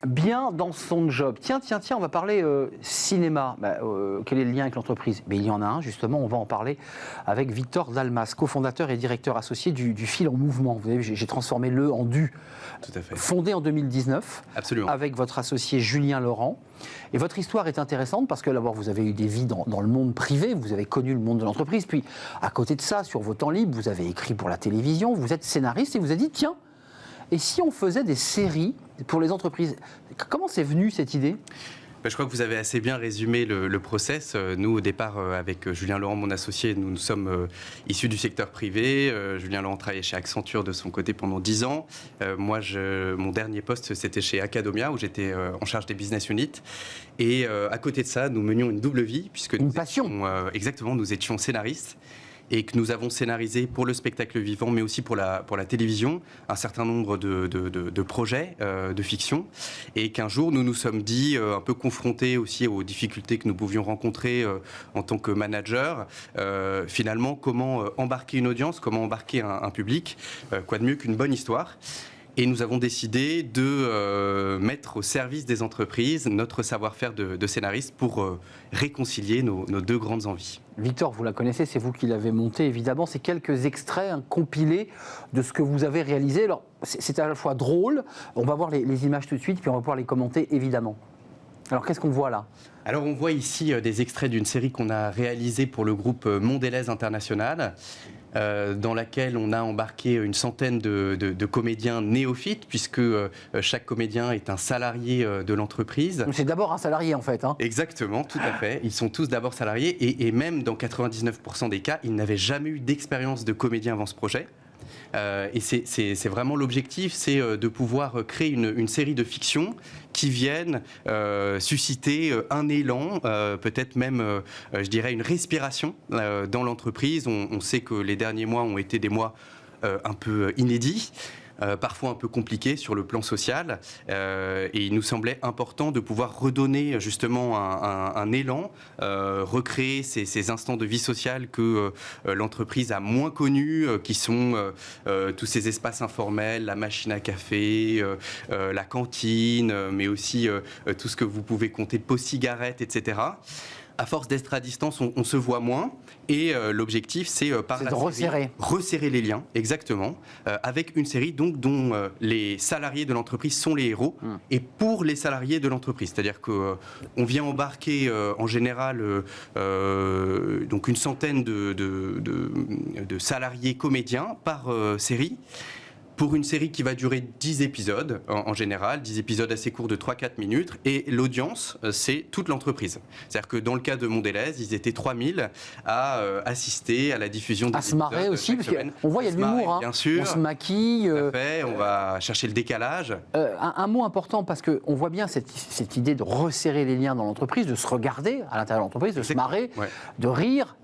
Bien dans son job. Tiens, on va parler cinéma. Quel est le lien avec l'entreprise? Il y en a un, justement, on va en parler avec Victor Dalmas, cofondateur et directeur associé du Fil en Mouvement. Vous avez vu, j'ai transformé le en du. Tout à fait. Fondé en 2019. Absolument. Avec votre associé Julien Laurent. Et votre histoire est intéressante parce que d'abord, vous avez eu des vies dans le monde privé, vous avez connu le monde de l'entreprise. Puis, à côté de ça, sur vos temps libres, vous avez écrit pour la télévision, vous êtes scénariste et vous avez dit, tiens, et si on faisait des séries pour les entreprises? Comment c'est venu cette idée? Je crois que vous avez assez bien résumé le process. Nous, au départ, avec Julien Laurent, mon associé, nous sommes issus du secteur privé. Julien Laurent travaillait chez Accenture de son côté pendant 10 ans. Moi, mon dernier poste, c'était chez Acadomia, où j'étais en charge des business units. Et à côté de ça, nous menions une double vie, puisque une passion. Exactement, nous étions scénaristes. Et que nous avons scénarisé pour le spectacle vivant, mais aussi pour la télévision, un certain nombre de projets de fiction. Et qu'un jour, nous nous sommes dit, un peu confrontés aussi aux difficultés que nous pouvions rencontrer en tant que manager, finalement, comment embarquer une audience, comment embarquer un public, quoi de mieux qu'une bonne histoire. Et nous avons décidé de mettre au service des entreprises notre savoir-faire de scénariste pour réconcilier nos deux grandes envies. Victor, vous la connaissez, c'est vous qui l'avez montée, évidemment. C'est quelques extraits compilés de ce que vous avez réalisé. Alors, c'est à la fois drôle, on va voir les images tout de suite, puis on va pouvoir les commenter, évidemment. Alors, qu'est-ce qu'on voit là? Alors, on voit ici des extraits d'une série qu'on a réalisée pour le groupe Mondelez International. Dans laquelle on a embarqué une centaine de comédiens néophytes, puisque chaque comédien est un salarié de l'entreprise. C'est d'abord un salarié, en fait. Hein. Exactement, tout à fait. Ils sont tous d'abord salariés, et même dans 99% des cas, ils n'avaient jamais eu d'expérience de comédien avant ce projet. Et c'est vraiment l'objectif, c'est de pouvoir créer une série de fictions qui viennent susciter un élan, peut-être même, je dirais, une respiration dans l'entreprise. On sait que les derniers mois ont été des mois un peu inédits. Parfois un peu compliqué sur le plan social, et il nous semblait important de pouvoir redonner justement un élan, recréer ces instants de vie sociale que l'entreprise a moins connus, qui sont tous ces espaces informels, la machine à café, la cantine, mais aussi tout ce que vous pouvez compter de pots cigarettes, etc. À force d'être à distance, on se voit moins. Et l'objectif, c'est par la série, resserrer les liens, exactement, avec une série donc, dont les salariés de l'entreprise sont les héros, et pour les salariés de l'entreprise. C'est-à-dire qu'on vient embarquer en général donc une centaine de salariés comédiens par série. Pour une série qui va durer 10 épisodes, en général, 10 épisodes assez courts de 3-4 minutes, et l'audience, c'est toute l'entreprise. C'est-à-dire que dans le cas de Mondelez, ils étaient 3000 à assister à la diffusion des épisodes. À se marrer aussi, parce qu'on voit, il y a de l'humour, hein. Bien sûr. On se maquille. Tout à fait, on va chercher le décalage. Un mot important, parce qu'on voit bien cette idée de resserrer les liens dans l'entreprise, de se regarder à l'intérieur de l'entreprise, de se marrer, de rire.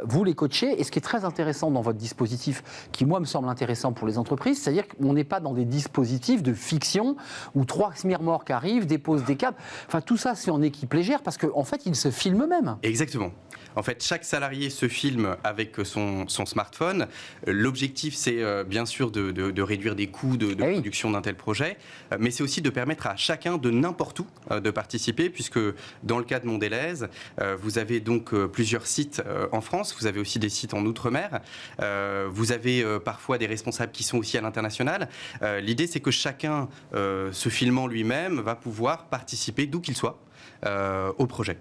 Vous les coachez, et ce qui est très intéressant dans votre dispositif, qui moi me semble intéressant pour les entreprises, c'est-à-dire qu'on n'est pas dans des dispositifs de fiction où 3 smirmorques arrivent, déposent des câbles. Enfin, tout ça, c'est en équipe légère parce qu'en fait, ils se filment eux-mêmes. Exactement. En fait, chaque salarié se filme avec son smartphone. L'objectif, c'est bien sûr de réduire des coûts de production d'un tel projet, mais c'est aussi de permettre à chacun de n'importe où de participer, puisque dans le cas de Mondelez, vous avez donc plusieurs sites en France, vous avez aussi des sites en Outre-mer, vous avez parfois des responsables qui sont aussi à l'international. L'idée, c'est que chacun, se filmant lui-même, va pouvoir participer d'où qu'il soit au projet.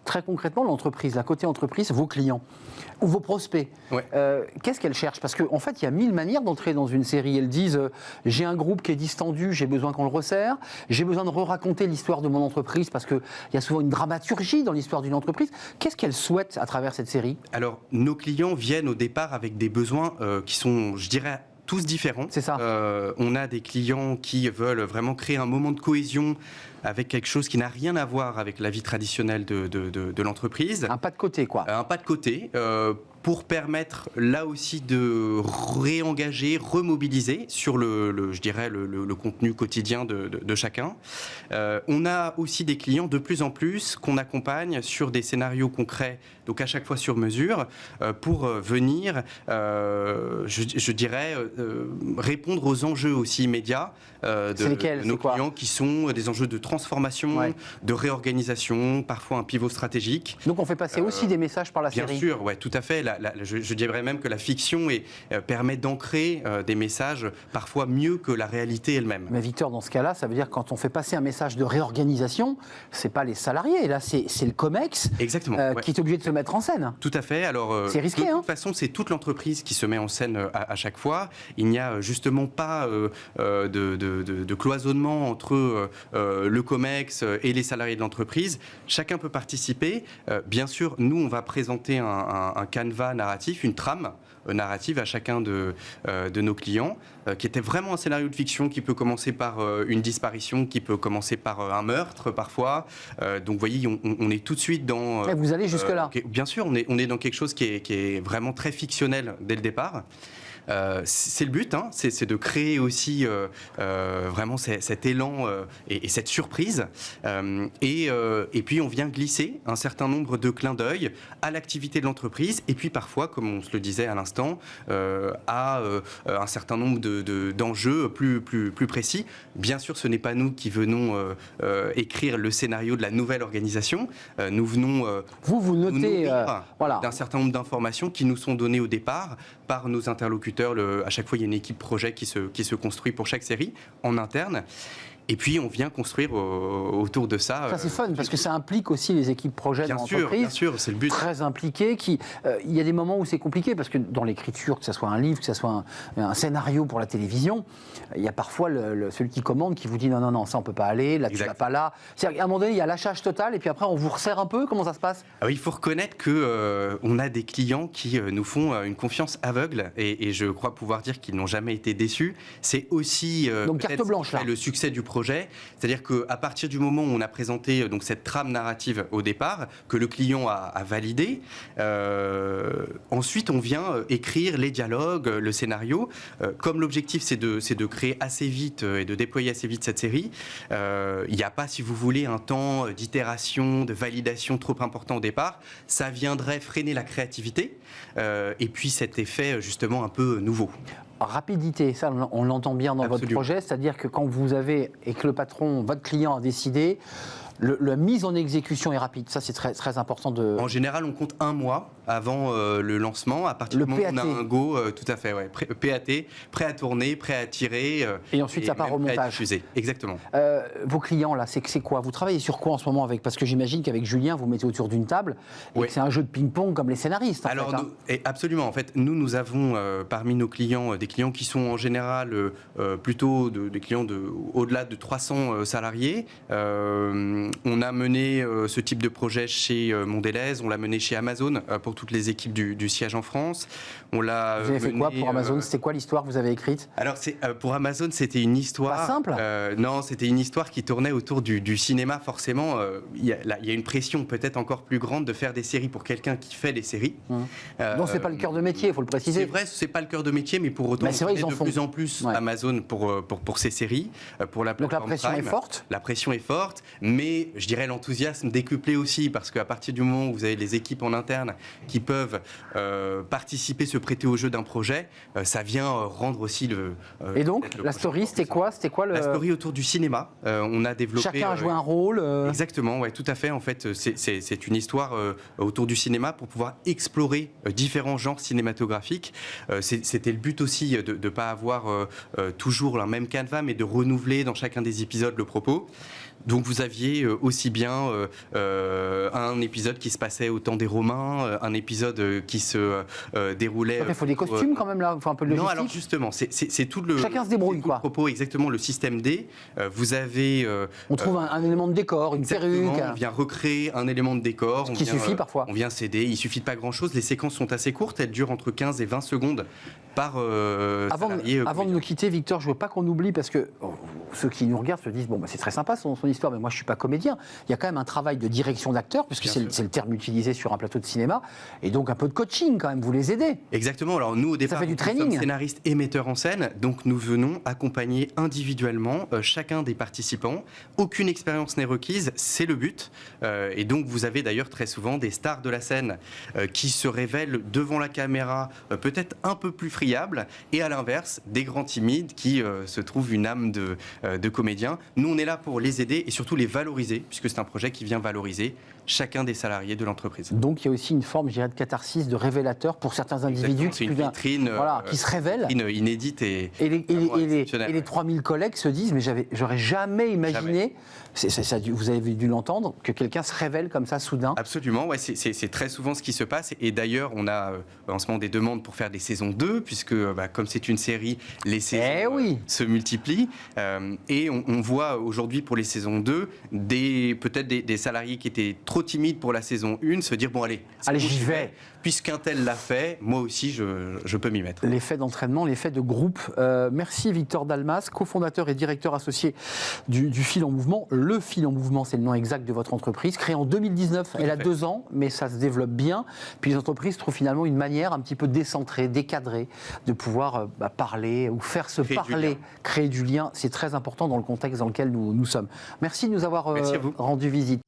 Très concrètement, l'entreprise, la côté entreprise, vos clients ou vos prospects, qu'est-ce qu'elles cherchent? Parce qu'en fait, il y a 1000 manières d'entrer dans une série. Elles disent j'ai un groupe qui est distendu, j'ai besoin qu'on le resserre, j'ai besoin de raconter l'histoire de mon entreprise parce qu'il y a souvent une dramaturgie dans l'histoire d'une entreprise. Qu'est-ce qu'elles souhaitent à travers cette série? Alors, nos clients viennent au départ avec des besoins qui sont, je dirais, tous différents. C'est ça. On a des clients qui veulent vraiment créer un moment de cohésion avec quelque chose qui n'a rien à voir avec la vie traditionnelle de l'entreprise. Un pas de côté, quoi. Un pas de côté. pour permettre là aussi de réengager, remobiliser sur je dirais le contenu quotidien de chacun. On a aussi des clients de plus en plus qu'on accompagne sur des scénarios concrets, donc à chaque fois sur mesure, pour venir, je dirais, répondre aux enjeux aussi immédiats de nos clients, qui sont des enjeux de transformation, de réorganisation, parfois un pivot stratégique. Donc on fait passer aussi des messages par la série. Bien sûr, ouais, tout à fait. Je dirais même que la fiction permet d'ancrer des messages parfois mieux que la réalité elle-même. Mais Victor, dans ce cas-là, ça veut dire que quand on fait passer un message de réorganisation, c'est pas les salariés, là c'est le COMEX qui est obligé de se mettre en scène. Tout à fait. Alors, c'est risqué. De toute façon, c'est toute l'entreprise qui se met en scène à chaque fois. Il n'y a justement pas de cloisonnement entre le COMEX et les salariés de l'entreprise. Chacun peut participer. Bien sûr, nous, on va présenter un canevas narratif, une trame narrative à chacun de nos clients, qui était vraiment un scénario de fiction qui peut commencer par une disparition, qui peut commencer par un meurtre parfois. Donc vous voyez, on est tout de suite dans... vous allez jusque-là. Bien sûr, on est dans quelque chose qui est vraiment très fictionnel dès le départ. C'est le but, c'est de créer aussi vraiment cet élan et cette surprise. Et puis on vient glisser un certain nombre de clins d'œil à l'activité de l'entreprise, et puis parfois, comme on se le disait à l'instant, à un certain nombre d'enjeux plus précis. Bien sûr, ce n'est pas nous qui venons écrire le scénario de la nouvelle organisation. Nous venons vous notez d'un certain nombre d'informations qui nous sont données au départ par nos interlocuteurs. À chaque fois, il y a une équipe projet qui se construit pour chaque série en interne. Et puis, on vient construire autour de ça. Ça, c'est fun, parce que ça implique aussi les équipes projets de l'entreprise. Bien sûr, c'est le but. Très impliquées. Il y a des moments où c'est compliqué, parce que dans l'écriture, que ce soit un livre, que ce soit un scénario pour la télévision, il y a parfois celui qui commande qui vous dit non, ça on peut pas aller, là tu vas pas là. C'est-à-dire qu'à un moment donné, il y a lâchage total, et puis après on vous resserre un peu. Comment ça se passe ? Alors, il faut reconnaître qu'on a des clients qui nous font une confiance aveugle, et je crois pouvoir dire qu'ils n'ont jamais été déçus. C'est aussi donc carte blanche là. Le succès du projet. C'est-à-dire qu'à partir du moment où on a présenté donc cette trame narrative au départ, que le client a validé, ensuite on vient écrire les dialogues, le scénario. Comme l'objectif c'est de créer assez vite et de déployer assez vite cette série, il n'y a pas, si vous voulez, un temps d'itération, de validation trop important au départ. Ça viendrait freiner la créativité et puis cet effet justement un peu nouveau. Rapidité, ça on l'entend bien dans votre projet, c'est-à-dire que quand vous avez et que le patron, votre client a décidé, la mise en exécution est rapide. Ça, c'est très, très important de... En général, on compte un mois avant le lancement. À partir du moment où on a un go, tout à fait, PAT, prêt à tourner, prêt à tirer. Et ensuite, ça part au montage. Exactement. Vos clients, là, c'est quoi ? Vous travaillez sur quoi en ce moment avec ? Parce que j'imagine qu'avec Julien, vous mettez autour d'une table et que c'est un jeu de ping-pong comme les scénaristes. Alors, absolument. En fait, nous avons parmi nos clients des clients qui sont en général plutôt des clients au-delà de 300 salariés. On a mené ce type de projet chez Mondelez, on l'a mené chez Amazon pour toutes les équipes du siège en France. Vous avez fait quoi pour Amazon ? C'était quoi l'histoire que vous avez écrite ? Alors pour Amazon, c'était une histoire... Pas simple ? Non, c'était une histoire qui tournait autour du cinéma, forcément. Il y a une pression peut-être encore plus grande de faire des séries pour quelqu'un qui fait des séries. Donc c'est pas le cœur de métier, il faut le préciser. C'est vrai, c'est pas le cœur de métier, mais pour autant, c'est vrai, on de plus en plus Amazon pour ces séries, pour la plateforme. Donc la pression Prime. est forte ? La pression est forte, mais je dirais l'enthousiasme décuplé aussi, parce qu'à partir du moment où vous avez les équipes en interne qui peuvent participer, se prêter au jeu d'un projet, ça vient rendre aussi le... Et donc, la story, c'était quoi La story autour du cinéma. On a développé... Chacun a joué un rôle Exactement, tout à fait. En fait, c'est une histoire autour du cinéma pour pouvoir explorer différents genres cinématographiques. C'était le but aussi de ne pas avoir toujours le même canevas, mais de renouveler dans chacun des épisodes le propos. Donc vous aviez aussi bien un épisode qui se passait au temps des Romains, un épisode qui se déroulait... Il faut des costumes quand même là, il faut un peu de logistique. Non, alors justement, c'est tout le... Chacun se débrouille quoi. Le propos, exactement, le système D. Vous avez... on trouve un élément de décor, une perruque... On vient recréer un élément de décor. Qui suffit parfois. On vient s'aider, il suffit de pas grand-chose. Les séquences sont assez courtes, elles durent entre 15 et 20 secondes par salarié. Avant de nous quitter, Victor, je veux pas qu'on oublie, parce que ceux qui nous regardent se disent, bon, bah, c'est très sympa son histoire, mais moi je suis pas comédien. comédiens. Il y a quand même un travail de direction d'acteurs, puisque c'est le terme utilisé sur un plateau de cinéma, et donc un peu de coaching quand même, vous les aidez. Exactement. Alors nous, au départ, fait du nous training. sommes scénaristes et metteurs en scène, donc nous venons accompagner individuellement chacun des participants. Aucune expérience n'est requise, c'est le but. Et donc vous avez d'ailleurs très souvent des stars de la scène qui se révèlent devant la caméra peut-être un peu plus friables, et à l'inverse, des grands timides qui se trouvent une âme de comédien. Nous, on est là pour les aider et surtout les valoriser, puisque c'est un projet qui vient valoriser chacun des salariés de l'entreprise. Donc il y a aussi une forme, je dirais, de catharsis, de révélateur pour certains individus qui se révèlent. Inédite et les 3000 collègues se disent, mais j'aurais jamais imaginé, vous avez dû l'entendre, que quelqu'un se révèle comme ça soudain. Absolument, ouais, c'est très souvent ce qui se passe. Et d'ailleurs, on a en ce moment des demandes pour faire des saisons 2, puisque comme c'est une série, les saisons se multiplient. Et on voit aujourd'hui pour les saisons 2, peut-être des salariés qui étaient trop timides pour la saison 1 se dire, bon allez j'y vais. Puisqu'un tel l'a fait, moi aussi je peux m'y mettre. L'effet d'entraînement, l'effet de groupe. Merci Victor Dalmas, cofondateur et directeur associé du Fil en Mouvement. Le Fil en Mouvement, c'est le nom exact de votre entreprise. Créée en 2019, elle a 2 ans, mais ça se développe bien. Puis les entreprises trouvent finalement une manière un petit peu décentrée, décadrée, de pouvoir parler ou faire se parler, créer du lien. C'est très important dans le contexte dans lequel nous sommes. Merci de nous avoir rendu visite.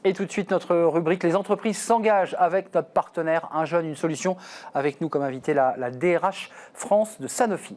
Et tout de suite, notre rubrique, les entreprises s'engagent avec notre partenaire, un jeune, une solution. Avec nous comme invité, la DRH France de Sanofi.